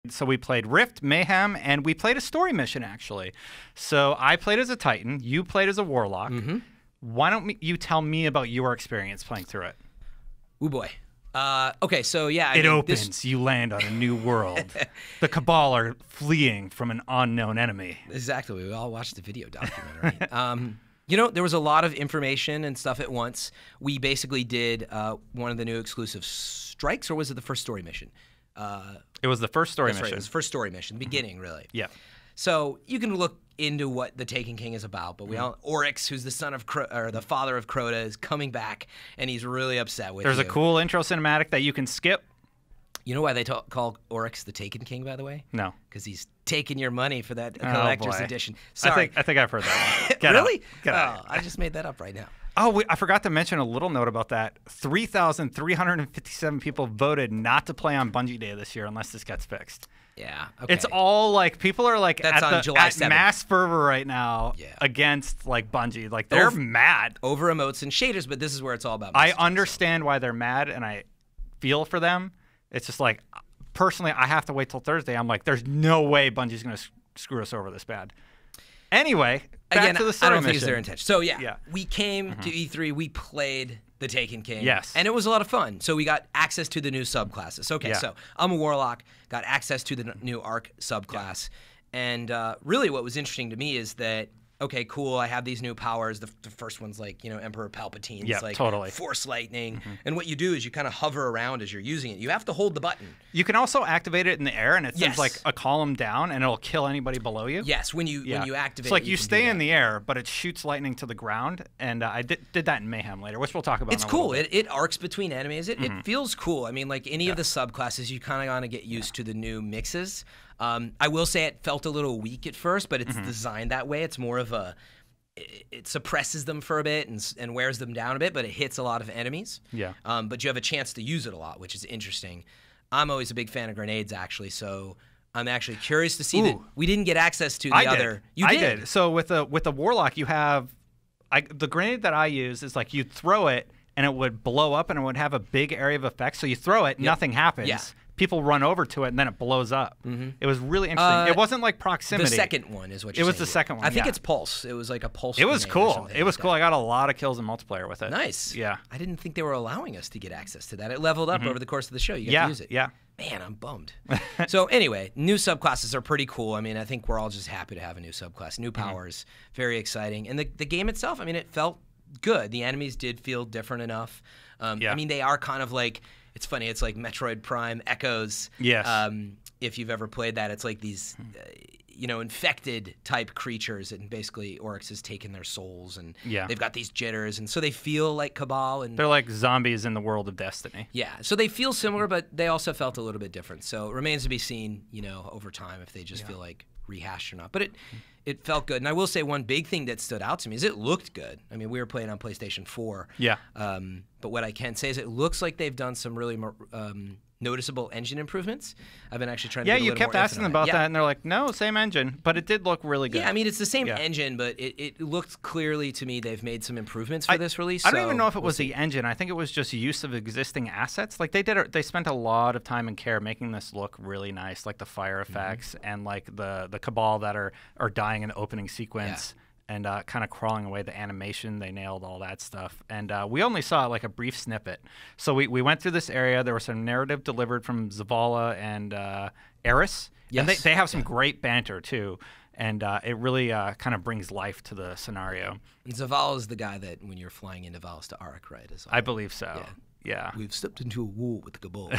So we played Rift, Mayhem, and we played a story mission, actually. So I played as a Titan. You played as a Warlock. Mm-hmm. Why don't you tell me about your experience playing through it? Oh, boy. Okay, so yeah. It opens. You land on a new world. The Cabal are fleeing from an unknown enemy. Exactly. We all watched the video documentary. You know, there was a lot of information and stuff at once. We basically did one of the new exclusive strikes, or was it the first story mission? It was the first story mission. Right, it was the first story mission, beginning, really. Yeah. So you can look into what the Taken King is about, but we all Oryx, who's the son of or the father of Crota, is coming back, and he's really upset with There's you. a cool intro cinematic that you can skip. You know why they call Oryx the Taken King, by the way? No. Because he's taking your money for that collector's edition. Sorry. I think I've heard that one. Really? Get out. I just made that up right now. Oh, I forgot to mention a little note about that. 3,357 people voted not to play on Bungie Day this year unless this gets fixed. Yeah. Okay. It's all like people are like That's on July 7th. mass fervor right now against like Bungie. Like they're mad over emotes and shaders, but this is where it's all about. I understand why they're mad, and I feel for them. It's just like personally, I have to wait till Thursday. I'm like, there's no way Bungie's gonna screw us over this bad. Anyway, back to the story I don't think mission. it's their intention. So yeah. We came to E3. We played the Taken King. Yes. And it was a lot of fun. So we got access to the new subclasses. Okay, so I'm a Warlock, got access to the new Arc subclass. And really what was interesting to me is that, okay, cool, I have these new powers. The first one's like, you know, Emperor Palpatine's like Force Lightning. And what you do is you kind of hover around as you're using it. You have to hold the button. You can also activate it in the air, and it sends like a column down, and it'll kill anybody below you. Yes, when you activate it. It's like you stay in the air, but it shoots lightning to the ground, and I did that in Mayhem later, which we'll talk about. It's cool. It arcs between enemies. It feels cool. I mean, like any of the subclasses, you kind of got to get used to the new mixes. I will say it felt a little weak at first, but it's designed that way. It's more of a... It suppresses them for a bit and wears them down a bit, but it hits a lot of enemies. Yeah. But you have a chance to use it a lot, which is interesting. I'm always a big fan of grenades, actually, so I'm actually curious to see that we didn't get access to the other. I did. So with a Warlock, you have the grenade that I use is like you throw it and it would blow up and it would have a big area of effect. So you throw it, nothing happens. Yeah. People run over to it, and then it blows up. It was really interesting. It wasn't like proximity. The second one is what you're saying. It was the second one, I think it's Pulse. It was like a Pulse. It was cool. It was cool. I got a lot of kills in multiplayer with it. Nice. Yeah. I didn't think they were allowing us to get access to that. It leveled up over the course of the show. You got to use it. Yeah. Man, I'm bummed. So anyway, new subclasses are pretty cool. I mean, I think we're all just happy to have a new subclass. New powers. Very exciting. And the game itself, I mean, it felt good. The enemies did feel different enough. I mean, they are kind of like... It's funny. It's like Metroid Prime Echoes. Yes. If you've ever played that, it's like these, you know, infected type creatures, and basically Oryx has taken their souls, and they've got these jitters, and so they feel like Cabal, and they're like zombies in the world of Destiny. Yeah. So they feel similar, but they also felt a little bit different. So it remains to be seen, you know, over time if they just feel like rehashed or not. But it felt good. And I will say one big thing that stood out to me is it looked good. I mean, we were playing on PlayStation 4. Yeah. But what I can say is it looks like they've done some really noticeable engine improvements. I've been actually trying to get a you little kept more asking them about that, and they're like, no, same engine. But it did look really good. Yeah, I mean, it's the same engine, but it looked clearly to me they've made some improvements for this release. I don't even know if it was the engine. I think it was just use of existing assets. Like they spent a lot of time and care making this look really nice, like the fire effects and like the Cabal that are dying in the opening sequence. And kind of crawling away, the animation, they nailed all that stuff. And we only saw like a brief snippet. So we went through this area. There was some narrative delivered from Zavala and Eris. Yes. And they have some great banter, too. And it really kind of brings life to the scenario. And Zavala is the guy that when you're flying into Valis to Arc, right? I believe so. Yeah. We've stepped into a war with the Cabal,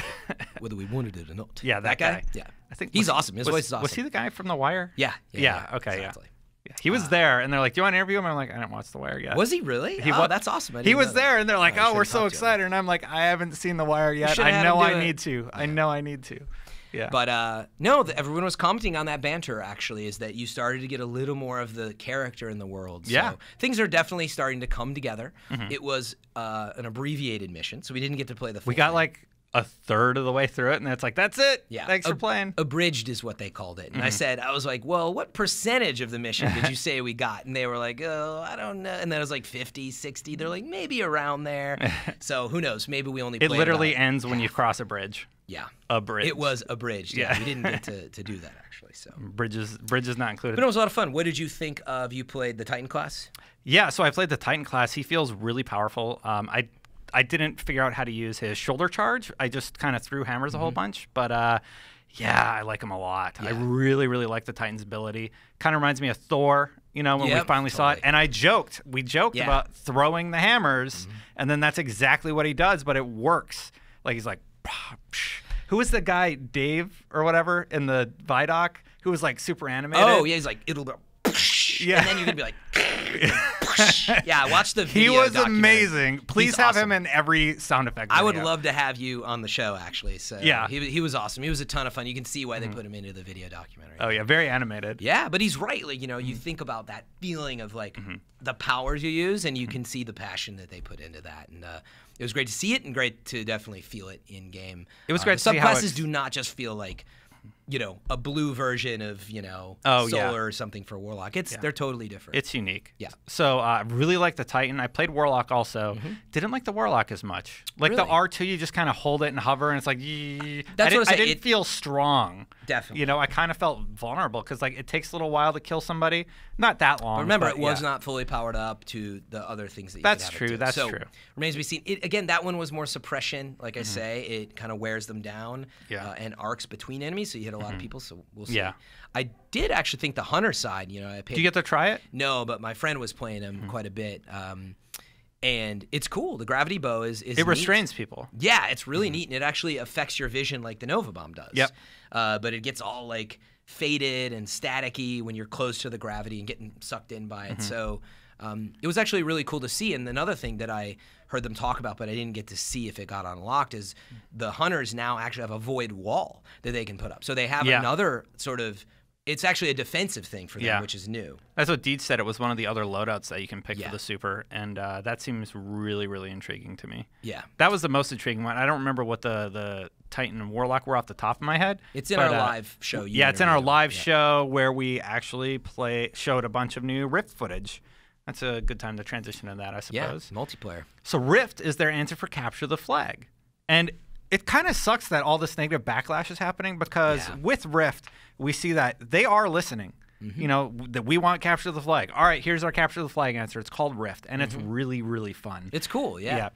whether we wanted it or not. Yeah, that guy? Yeah. I think he's awesome. His voice is awesome. Was he the guy from The Wire? Yeah. Okay, exactly. Yeah, he was there, and they're like, "Do you want to interview him?" I'm like, "I didn't watch The Wire yet." Was he really? That's awesome. He was there, and they're like, "Oh, we're so excited!" And I'm like, "I haven't seen The Wire yet. I know I need to. I know I need to." Yeah. But no, everyone was commenting on that banter. Actually, is that you started to get a little more of the character in the world. So things are definitely starting to come together. It was an abbreviated mission, so we didn't get to play the full We got thing. like a third of the way through it, and it's like, that's it. Yeah. Thanks for playing. Abridged is what they called it. And I was like, well, what percentage of the mission did you say we got? And they were like, oh, I don't know. And then it was like 50, 60. They're like, maybe around there. So who knows? Maybe we only played It literally about ends when you cross a bridge. Yeah. A bridge. It was abridged. Yeah. We didn't get to do that, actually. So Bridge is not included. But it was a lot of fun. What did you think of, you played the Titan class? Yeah, so I played the Titan class. He feels really powerful. I didn't figure out how to use his shoulder charge. I just kind of threw hammers a whole bunch. But yeah, I like him a lot. Yeah. I really, really like the Titan's ability. Kind of reminds me of Thor, when we finally saw it. And we joked about throwing the hammers, and then that's exactly what he does, but it works. Like, he's like, who was the guy, Dave or whatever, in the Vidoc, who was like super animated? Oh, yeah, he's like, it'll go, yeah. And then you're going to be like, yeah, watch the video. He was documentary. amazing. Please He's have awesome. him in every sound effect video. I would love to have you on the show, actually. So yeah, he was awesome. He was a ton of fun. You can see why they put him into the video documentary. Oh yeah, very animated. Yeah, but he's right. Like, you think about that feeling of like the powers you use, and you can see the passion that they put into that. And it was great to see it, and great to definitely feel it in game. It was great to see how subclasses do not just feel like, a blue version of, Solar or something for Warlock. They're totally different. It's unique. Yeah. So I really like the Titan. I played Warlock also. Didn't like the Warlock as much. Like Really? the R2, you just kind of hold it and hover, and it's like, I didn't feel strong. Definitely. I kind of felt vulnerable because like it takes a little while to kill somebody. Not that long. But remember, but it was not fully powered up to the other things that you That's could have true. it to. That's so, true. Remains to be seen. Again, that one was more suppression. Like I say, it kind of wears them down and arcs between enemies, so you hit a lot of people, so we'll see. Yeah. I did actually think the Hunter side, I paid. Do you get to try it? No, but my friend was playing him quite a bit. And it's cool. The gravity bow is It neat. restrains people. Yeah, it's really neat, and it actually affects your vision like the Nova Bomb does. Yep. But it gets all like faded and staticky when you're close to the gravity and getting sucked in by it. So it was actually really cool to see. And another thing that I heard them talk about, but I didn't get to see if it got unlocked, is the Hunters now actually have a void wall that they can put up. So they have another sort of, it's actually a defensive thing for them, which is new. That's what Deed said. It was one of the other loadouts that you can pick for the super, and that seems really, really intriguing to me. Yeah. That was the most intriguing one. I don't remember what the Titan and Warlock were off the top of my head. It's in our live show. Yeah, it's in our live show where we actually showed a bunch of new Rift footage. That's a good time to transition to that, I suppose. Yeah, multiplayer. So Rift is their answer for Capture the Flag. And it kind of sucks that all this negative backlash is happening because with Rift, we see that they are listening. That we want Capture the Flag. All right, here's our Capture the Flag answer. It's called Rift, and it's really, really fun. It's cool, yeah.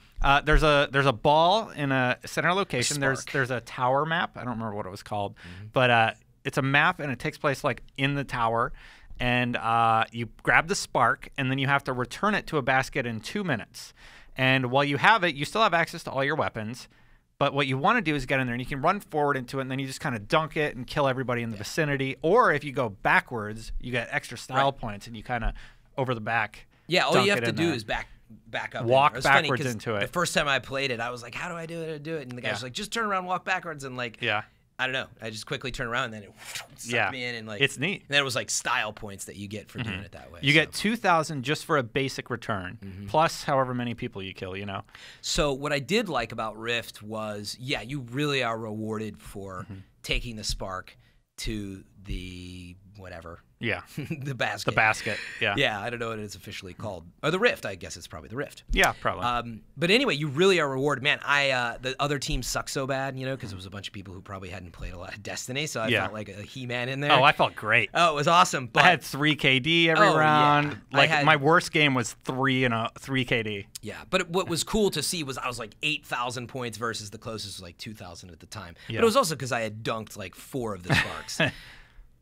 There's a ball in a center location. There's a tower map. I don't remember what it was called, but it's a map, and it takes place like in the tower. And you grab the spark, and then you have to return it to a basket in 2 minutes. And while you have it, you still have access to all your weapons. But what you want to do is get in there, and you can run forward into it, and then you just kind of dunk it and kill everybody in the vicinity. Or if you go backwards, you get extra style points, and you kind of over the back. Yeah, all you have to do is back up. Walk backwards into it. The first time I played it, I was like, how do I do it? And the guy was like, just turn around, walk backwards, and like, I don't know. I just quickly turned around, and then it sucked me in, and like, it's neat. And then it was like style points that you get for doing it that way. You get 2,000 just for a basic return, plus however many people you kill. So what I did like about Rift was, you really are rewarded for taking the spark to the whatever. Yeah. The basket. The basket. Yeah. Yeah, I don't know what it's officially called. Or the Rift, I guess it's probably the Rift. Yeah, probably. But anyway, you really are rewarded. Man, the other team sucked so bad, because it was a bunch of people who probably hadn't played a lot of Destiny, so I felt like a He-Man in there. Oh, I felt great. Oh, it was awesome. But I had 3 KD every round. Yeah. Like my worst game was 3 KD. Yeah, but what was cool to see was I was like 8,000 points versus the closest was like 2,000 at the time. But it was also because I had dunked like 4 of the sparks.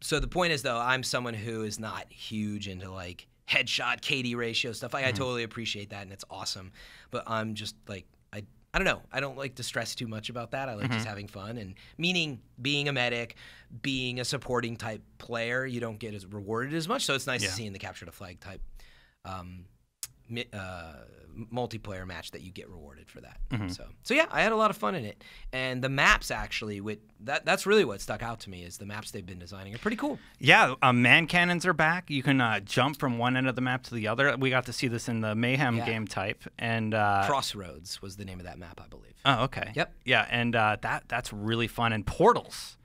So the point is, though, I'm someone who is not huge into like headshot KD ratio stuff. I totally appreciate that, and it's awesome. But I'm just like, I don't know. I don't like to stress too much about that. I like just having fun, and meaning being a medic, being a supporting type player, you don't get as rewarded as much. So it's nice to see in the Capture the Flag type multiplayer match that you get rewarded for that. So yeah, I had a lot of fun in it, and the maps actually that's really what stuck out to me is the maps they've been designing are pretty cool. Yeah, man cannons are back. You can jump from one end of the map to the other. We got to see this in the Mayhem game type, and Crossroads was the name of that map, I believe. Oh, okay. Yep. Yeah, and that's really fun. And portals.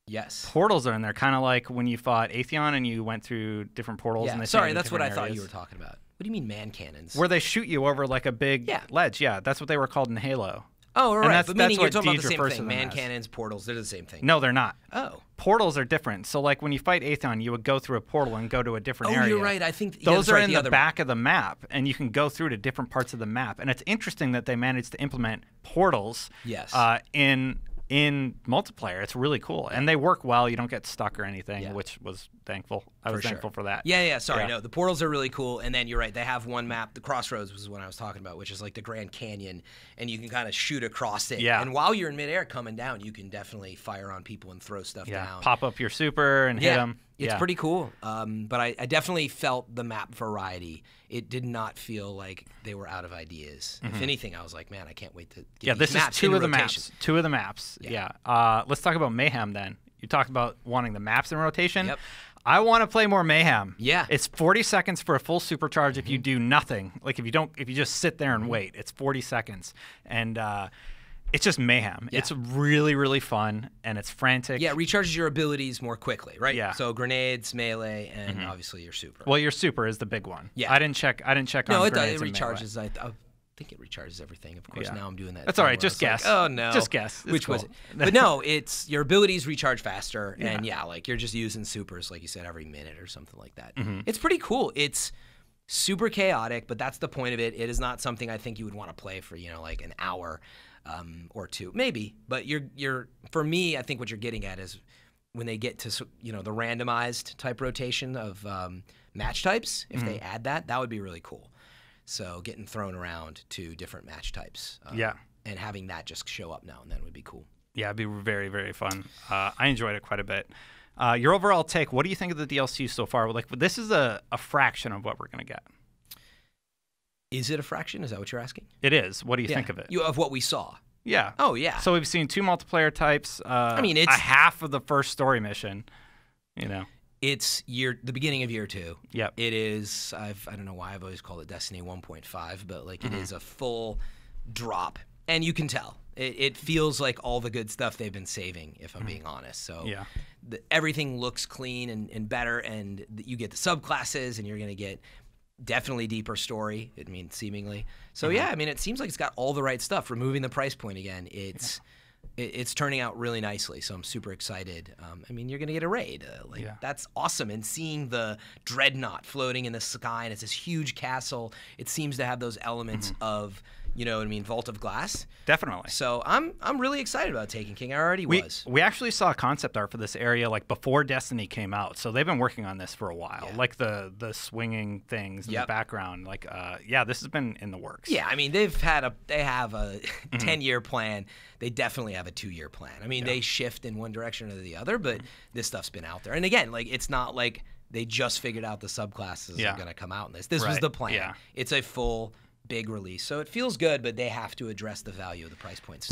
Yes. Portals are in there, kind of like when you fought Atheon and you went through different portals. Yeah. And Sorry, that's what I thought you were talking about. What do you mean man cannons? Where they shoot you over like a big ledge. Yeah, that's what they were called in Halo. Oh, right. But meaning you're talking about the Deej same thing. Man cannons, portals, they're the same thing. No, they're not. Oh. Portals are different. So like when you fight Atheon, you would go through a portal and go to a different area. Oh, you're right. I think those are in the back of the map, and you can go through to different parts of the map. And it's interesting that they managed to implement portals in multiplayer. It's really cool, and they work well. You don't get stuck or anything, which was thankful. I was thankful for that. Yeah. Sorry, no, the portals are really cool. And then you're right, they have one map. The Crossroads was what I was talking about, which is like the Grand Canyon, and you can kind of shoot across it. Yeah. And while you're in midair coming down, you can definitely fire on people and throw stuff down. Pop up your super and hit them. It's pretty cool. But I definitely felt the map variety. It did not feel like they were out of ideas. If anything, I was like, man, I can't wait to get these maps. Two of the maps. Two of the maps. Yeah. Let's talk about Mayhem then. You talked about wanting the maps in rotation. Yep. I want to play more Mayhem. Yeah. It's 40 seconds for a full supercharge if you do nothing. Like if you just sit there and wait, it's 40 seconds. And it's just mayhem. Yeah. It's really, really fun, and it's frantic. Yeah, it recharges your abilities more quickly, right? Yeah. So grenades, melee, and obviously your super. Well, your super is the big one. Yeah. I didn't check on grenades. No, it recharges. I think it recharges everything. Of course, now I'm doing that. That's all right. Just guess. Like, oh no. Just guess. Which was it? But no, it's your abilities recharge faster, and like you're just using supers, like you said, every minute or something like that. It's pretty cool. It's super chaotic, but that's the point of it. It is not something I think you would want to play for, like an hour. Or two, maybe, but you're for me, I think what you're getting at is when they get to the randomized type rotation of match types. If they add that would be really cool. So getting thrown around to different match types, and having that just show up now and then would be cool. Yeah, it'd be very, very fun. I enjoyed it quite a bit. Your overall take? What do you think of the DLC so far? Like, this is a fraction of what we're gonna get. Is it a fraction? Is that what you're asking? It is. What do you think of it? Of what we saw. Yeah. Oh, yeah. So we've seen 2 multiplayer types. I mean, it's a half of the first story mission. It's the beginning of year 2. Yep. It is. I don't know why I've always called it Destiny 1.5, but like it is a full drop, and you can tell. It feels like all the good stuff they've been saving, if I'm being honest. So everything looks clean and better, and you get the subclasses, and you're gonna get. Definitely deeper story, seemingly. So yeah, it seems like it's got all the right stuff. Removing the price point again, it's turning out really nicely. So I'm super excited. You're gonna get a raid. That's awesome. And seeing the dreadnought floating in the sky, and it's this huge castle. It seems to have those elements of Vault of Glass. Definitely. So I'm really excited about Taken King. I already was. We actually saw concept art for this area like before Destiny came out. So they've been working on this for a while. Yeah. Like the swinging things in the background. Like this has been in the works. Yeah, they have a 10-year plan. They definitely have a 2-year plan. They shift in one direction or the other, but this stuff's been out there. And again, like it's not like they just figured out the subclasses are going to come out in this. This was the plan. Yeah. It's a full big release. So it feels good, but they have to address the value of the price points.